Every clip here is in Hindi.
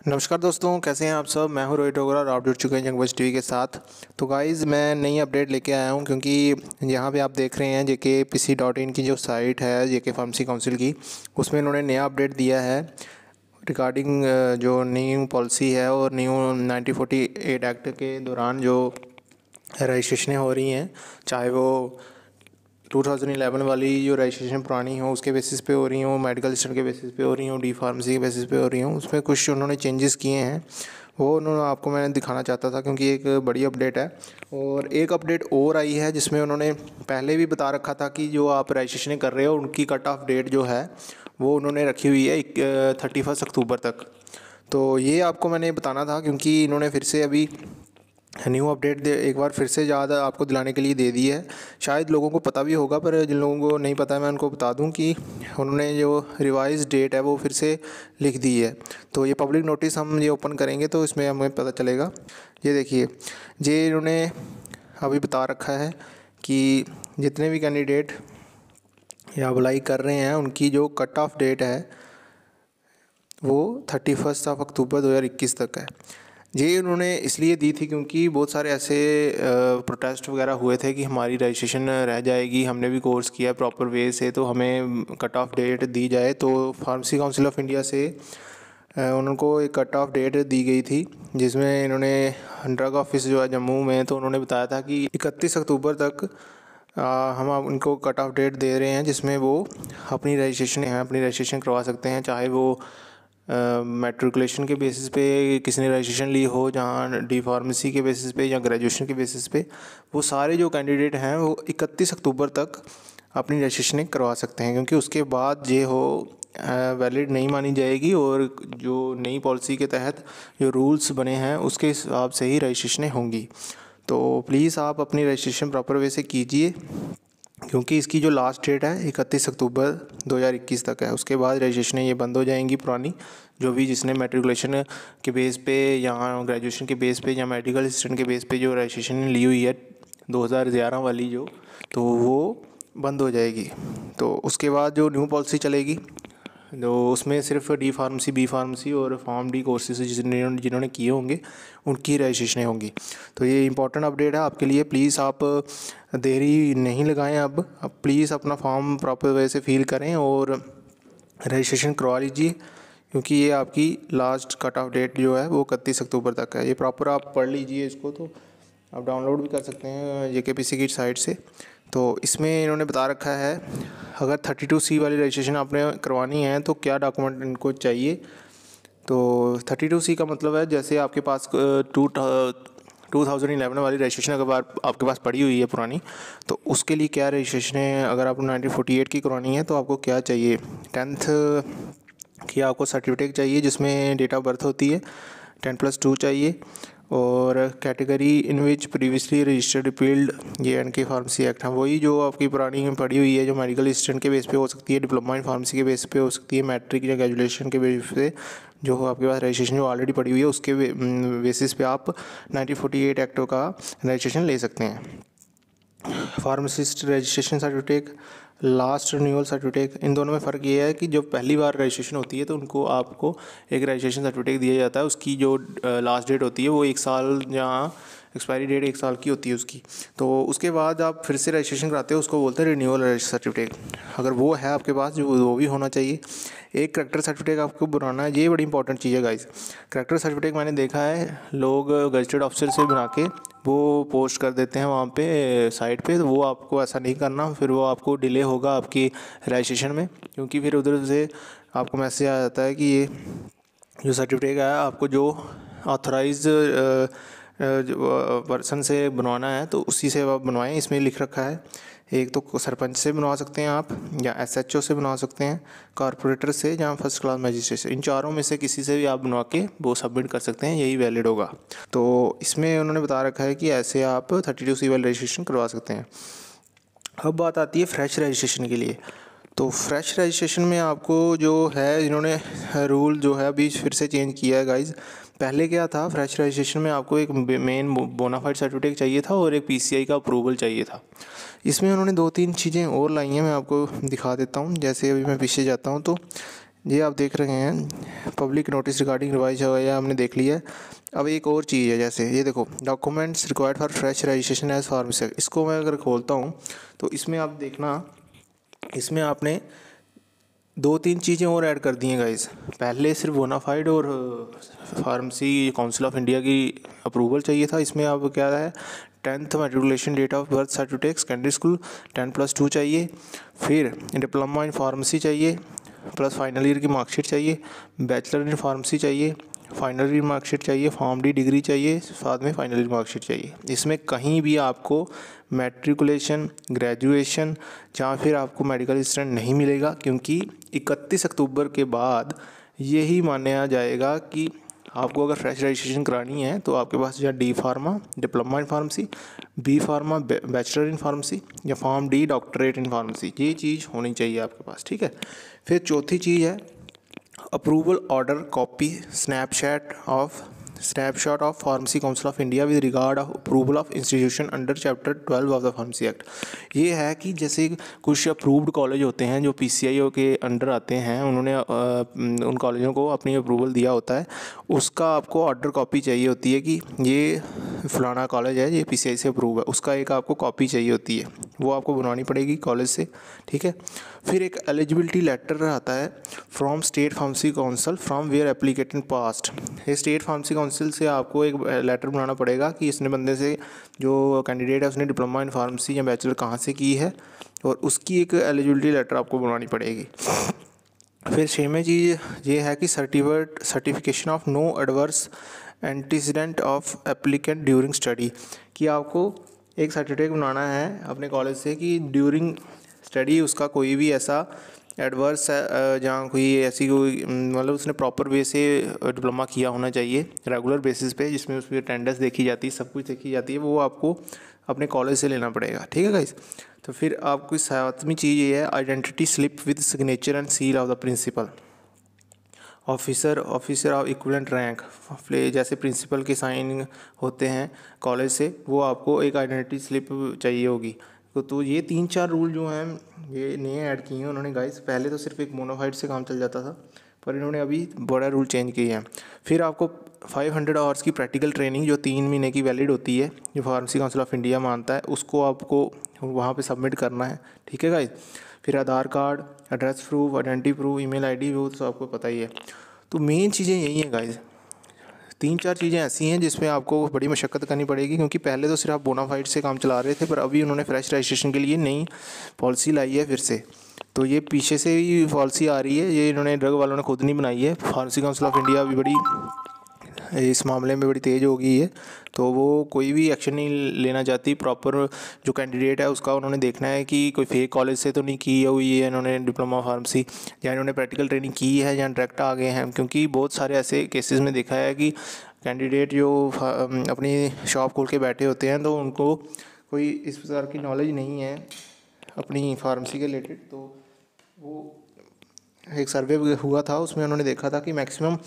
नमस्कार दोस्तों, कैसे हैं आप सब। मैं हूं रोहित डोगरा और आप जुड़ चुके हैं जंगबज टीवी के साथ। तो गाइज़, मैं नई अपडेट लेके आया हूं क्योंकि यहाँ पे आप देख रहे हैं JKPC.in की जो साइट है JK फार्मेसी काउंसिल की, उसमें इन्होंने नया अपडेट दिया है रिगार्डिंग जो न्यू पॉलिसी है और न्यू 1948 एक्ट के दौरान जो रजिस्ट्रेशनें हो रही हैं, चाहे वो 2011 वाली जो रजिस्ट्रेशन पुरानी हो उसके बेसिस पे हो रही हो, मेडिकल असिस्टेंट के बेसिस पे हो रही हो, डी फार्मेसी के बेसिस पे हो रही हो, उसमें कुछ उन्होंने चेंजेस किए हैं। वो उन्होंने आपको मैंने दिखाना चाहता था क्योंकि एक बड़ी अपडेट है। और एक अपडेट और आई है जिसमें उन्होंने पहले भी बता रखा था कि जो आप रजिस्ट्रेशन कर रहे हो उनकी कट ऑफ डेट जो है वो उन्होंने रखी हुई है 31 अक्टूबर तक। तो ये आपको मैंने बताना था क्योंकि इन्होंने फिर से अभी न्यू अपडेट एक बार फिर से याद आपको दिलाने के लिए दे दी है। शायद लोगों को पता भी होगा, पर जिन लोगों को नहीं पता है मैं उनको बता दूं कि उन्होंने जो रिवाइज़ डेट है वो फिर से लिख दी है। तो ये पब्लिक नोटिस हम ये ओपन करेंगे तो इसमें हमें पता चलेगा। ये देखिए, ये इन्होंने अभी बता रखा है कि जितने भी कैंडिडेट या अप्लाई कर रहे हैं उनकी जो कट ऑफ डेट है वो 31 अक्टूबर 2021 तक है। ये उन्होंने इसलिए दी थी क्योंकि बहुत सारे ऐसे प्रोटेस्ट वगैरह हुए थे कि हमारी रजिस्ट्रेशन रह जाएगी, हमने भी कोर्स किया प्रॉपर वे से, तो हमें कट ऑफ डेट दी जाए। तो फार्मेसी काउंसिल ऑफ इंडिया से उनको एक कट ऑफ डेट दी गई थी जिसमें इन्होंने ड्रग ऑफिस जो है जम्मू में, तो उन्होंने बताया था कि 31 अक्टूबर तक हम उनको कट ऑफ डेट दे रहे हैं जिसमें वो अपनी रजिस्ट्रेशन करवा सकते हैं, चाहे वो मैट्रिकुलेशन के बेसिस पे किसी ने रजिस्ट्रेशन ली हो, जहाँ डी फार्मेसी के बेसिस पे या ग्रेजुएशन के बेसिस पे। वो सारे जो कैंडिडेट हैं वो 31 अक्टूबर तक अपनी रजिस्ट्रेशन करवा सकते हैं, क्योंकि उसके बाद ये हो वैलिड नहीं मानी जाएगी और जो नई पॉलिसी के तहत जो रूल्स बने हैं उसके हिसाब से ही रजिस्ट्रेशनें होंगी। तो प्लीज़ आप अपनी रजिस्ट्रेशन प्रॉपर वे से कीजिए क्योंकि इसकी जो लास्ट डेट है 31 अक्टूबर 2021 तक है। उसके बाद रजिस्ट्रेशनें ये बंद हो जाएंगी पुरानी, जो भी जिसने मैट्रिकुलेशन के बेस पे या ग्रेजुएशन के बेस पे या मेडिकल असिस्टेंट के बेस पे जो रजिस्ट्रेशन ली हुई है 2011 वाली जो, तो वो बंद हो जाएगी। तो उसके बाद जो न्यू पॉलिसी चलेगी तो उसमें सिर्फ डी फार्मेसी, बी फार्मेसी और फार्म डी कोर्सेज जिन्होंने किए होंगे उनकी रजिस्ट्रेशनें होंगी। तो ये इंपॉर्टेंट अपडेट है आपके लिए। प्लीज़ आप देरी नहीं लगाएं, अब प्लीज़ अपना फॉर्म प्रॉपर वे से फिल करें और रजिस्ट्रेशन करवा लीजिए, क्योंकि ये आपकी लास्ट कट ऑफ डेट जो है वो 31 अक्टूबर तक है। ये प्रॉपर आप पढ़ लीजिए इसको, तो आप डाउनलोड भी कर सकते हैं JKPC की साइट से। तो इसमें इन्होंने बता रखा है अगर 32C वाली रजिस्ट्रेशन आपने करवानी है तो क्या डॉक्यूमेंट इनको चाहिए। तो 32C का मतलब है जैसे आपके पास 2011 वाली रजिस्ट्रेशन अगर आपके पास पड़ी हुई है पुरानी, तो उसके लिए क्या रजिस्ट्रेशन है। अगर आपको 1948 की करवानी है तो आपको क्या चाहिए, 10th की आपको सर्टिफिकेट चाहिए जिसमें डेट ऑफ बर्थ होती है, 10+2 चाहिए, और कैटेगरी इन विच previously registered field JNK pharmacy act है, वही जो आपकी पुरानी में पड़ी हुई है, जो मेडिकल असिस्टेंट के बेस पे हो सकती है, डिप्लोमा इन फार्मेसी के बेस पे हो सकती है, मैट्रिक या ग्रेजुएशन के बेस पे जो आपके पास रजिस्ट्रेशन जो ऑलरेडी पड़ी हुई है उसके बेसिस पे आप 1948 एक्ट का रजिस्ट्रेशन ले सकते हैं। Pharmacist registration certificate, last renewal certificate, इन दोनों में फ़र्क ये है कि जब पहली बार रजिस्ट्रेशन होती है तो उनको आपको एक रजिस्ट्रेशन सर्टिफिकेट दिया जाता है, उसकी जो लास्ट डेट होती है वो 1 साल, जहाँ एक्सपायरी डेट 1 साल की होती है उसकी। तो उसके बाद आप फिर से रजिस्ट्रेशन कराते हो, उसको बोलते हैं रिन्यूअल सर्टिफिकेट। अगर वो है आपके पास जो वो भी होना चाहिए। एक करेक्टर सर्टिफिकेट आपको बनाना है, ये बड़ी इंपॉर्टेंट चीज़ है गाइस। करेक्टर सर्टिफिकेट मैंने देखा है लोग गजटेड ऑफिसर से बना के वो पोस्ट कर देते हैं वहाँ पे साइट पे, तो वो आपको ऐसा नहीं करना, फिर वो आपको डिले होगा आपकी रजिस्ट्रेशन में, क्योंकि फिर उधर से आपको मैसेज आ जाता है कि ये जो सर्टिफिकेट है आपको जो ऑथराइज पर्सन से बनवाना है तो उसी से आप बनवाएं। इसमें लिख रखा है एक तो सरपंच से बनवा सकते हैं आप, या SHO से बनवा सकते हैं, कॉर्पोरेटर से, या फर्स्ट क्लास मजिस्ट्रेट से, इन चारों में से किसी से भी आप बनवा के वो सबमिट कर सकते हैं, यही वैलिड होगा। तो इसमें उन्होंने बता रखा है कि ऐसे आप 32C वाला रजिस्ट्रेशन करवा सकते हैं। अब बात आती है फ्रेश रजिस्ट्रेशन के लिए। तो फ्रेश रजिस्ट्रेशन में आपको जो है इन्होंने रूल जो है अभी फिर से चेंज किया है गाइज़। पहले क्या था, फ्रेश रजिस्ट्रेशन में आपको एक मेन बोनाफाइड सर्टिफिकेट चाहिए था और एक PCI का अप्रूवल चाहिए था। इसमें उन्होंने 2-3 चीज़ें और लाई हैं, मैं आपको दिखा देता हूँ। जैसे अभी मैं पीछे जाता हूँ तो ये आप देख रहे हैं पब्लिक नोटिस रिगार्डिंग रिवाइज हो गया, हमने देख लिया है। अब एक और चीज़ है, जैसे ये देखो documents required for fresh registration as pharmacy. इसको मैं अगर खोलता हूँ तो इसमें आप देखना, इसमें आपने 2-3 चीज़ें और ऐड कर दी हैं गाइस। पहले सिर्फ बोनाफाइड और फार्मेसी काउंसिल ऑफ इंडिया की अप्रूवल चाहिए था, इसमें अब क्या है 10th matriculation date of birth certificate secondary school 10+2 चाहिए, फिर डिप्लोमा इन फार्मेसी चाहिए प्लस फाइनल ईयर की मार्कशीट चाहिए, बैचलर इन फार्मेसी चाहिए, फाइनल ईयर मार्कशीट चाहिए, फॉर्म डी डिग्री चाहिए, साथ में फाइनल ईयर मार्कशीट चाहिए। इसमें कहीं भी आपको मैट्रिकुलेशन, ग्रेजुएशन या फिर आपको मेडिकल स्टूडेंट नहीं मिलेगा, क्योंकि 31 अक्टूबर के बाद यही माना जाएगा कि आपको अगर फ्रेश रजिस्ट्रेशन करानी है तो आपके पास या D pharma diploma in pharmacy, B pharma bachelor in pharmacy या pharm D doctorate in pharmacy, ये चीज़ होनी चाहिए आपके पास, ठीक है। फिर चौथी चीज़ है approval order copy snapshot of pharmacy council of India with regard of approval of institution under chapter 12 of the pharmacy act. ये है कि जैसे कुछ अप्रूव्ड कॉलेज होते हैं जो PCIO के अंडर आते हैं, उन्होंने उन कॉलेजों को अपनी अप्रूवल दिया होता है, उसका आपको ऑर्डर कॉपी चाहिए होती है कि ये फलाना कॉलेज है, ये PCI से अप्रूव है, उसका एक आपको कॉपी चाहिए होती है, वो आपको बनवानी पड़ेगी कॉलेज से, ठीक है। फिर एक एलिजिबिलिटी लेटर आता है from state pharmacy council from where application passed. ये स्टेट फार्मेसी काउंसिल से आपको एक लेटर बनाना पड़ेगा कि इसने बंदे से, जो कैंडिडेट है उसने डिप्लोमा इन फार्मेसी या बैचलर कहाँ से की है, और उसकी एक एलिजिबिलिटी लेटर आपको बनवानी पड़ेगी। फिर 6वें चीज़ ये है कि certification of no adverse antecedent of applicant during study, कि आपको एक सर्टिफिकेट बनाना है अपने कॉलेज से कि ड्यूरिंग स्टडी उसका कोई भी ऐसा एडवर्स जहाँ कोई ऐसी कोई मतलब उसने प्रॉपर वे से डिप्लोमा किया होना चाहिए रेगुलर बेसिस पे, जिसमें उसकी अटेंडेंस देखी जाती है, सब कुछ देखी जाती है, वो आपको अपने कॉलेज से लेना पड़ेगा, ठीक है गाइस। तो फिर आपकी 7वीं चीज़ ये है identity slip with signature and seal of the principal officer of equivalent rank, जैसे प्रिंसिपल के साइन होते हैं कॉलेज से, वो आपको एक आइडेंटिटी स्लिप चाहिए होगी। तो ये 3-4 रूल जो हैं ये नए ऐड किए हैं उन्होंने गाइस। पहले तो सिर्फ एक मोनोफाइड से काम चल जाता था, पर इन्होंने अभी बड़ा रूल चेंज किए हैं। फिर आपको 500 आवर्स की प्रैक्टिकल ट्रेनिंग जो 3 महीने की वैलिड होती है, जो फार्मेसी काउंसिल ऑफ इंडिया मानता है, उसको आपको वहाँ पे सबमिट करना है, ठीक है गाइस। फिर Aadhaar card, address proof, identity proof, email ID, वो तो आपको पता ही है। तो मेन चीज़ें यही हैं गाइस। 3-4 चीज़ें ऐसी हैं जिसमें आपको बड़ी मशक्क़त करनी पड़ेगी, क्योंकि पहले तो सिर्फ आप बोनाफाइड से काम चला रहे थे, पर अभी उन्होंने फ्रेश रजिस्ट्रेशन के लिए नई पॉलिसी लाई है फिर से। तो ये पीछे से ही पॉलिसी आ रही है, ये इन्होंने ड्रग वालों ने खुद नहीं बनाई है। फार्मेसी काउंसिल ऑफ इंडिया भी बड़ी इस मामले में बड़ी तेज़ हो गई है, तो वो कोई भी एक्शन नहीं लेना चाहती। प्रॉपर जो कैंडिडेट है उसका उन्होंने देखना है कि कोई फेक कॉलेज से तो नहीं की हुई है इन्होंने डिप्लोमा फार्मेसी, या इन्होंने प्रैक्टिकल ट्रेनिंग की है या डायरेक्ट आ गए हैं। क्योंकि बहुत सारे ऐसे केसेस में देखा है कि कैंडिडेट जो अपनी शॉप खोल के बैठे होते हैं, तो उनको कोई इस प्रकार की नॉलेज नहीं है अपनी फार्मेसी के रिलेटेड। तो वो एक सर्वे हुआ था, उसमें उन्होंने देखा था कि मैक्सिमम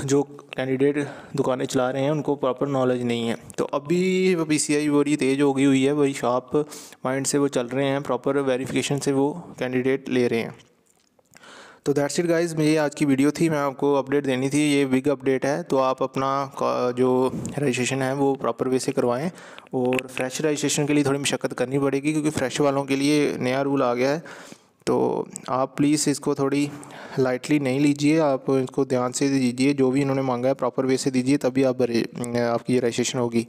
जो कैंडिडेट दुकानें चला रहे हैं उनको प्रॉपर नॉलेज नहीं है। तो अभी PCI बड़ी तेज़ हो गई हुई है, बड़ी शार्प माइंड से वो चल रहे हैं, प्रॉपर वेरिफिकेशन से वो कैंडिडेट ले रहे हैं। तो दैट्स इट गाइस, मेरी आज की वीडियो थी, मैं आपको अपडेट देनी थी, ये बिग अपडेट है। तो आप अपना जो रजिस्ट्रेशन है वो प्रॉपर वे से करवाएं, और फ्रेश रजिस्ट्रेशन के लिए थोड़ी मशक्क़त करनी पड़ेगी, क्योंकि फ्रेश वालों के लिए नया रूल आ गया है। तो आप प्लीज़ इसको थोड़ी लाइटली नहीं लीजिए, आप इसको ध्यान से दीजिए, जो भी इन्होंने मांगा है प्रॉपर वे से दीजिए, तभी आप आपकी रजिस्ट्रेशन होगी।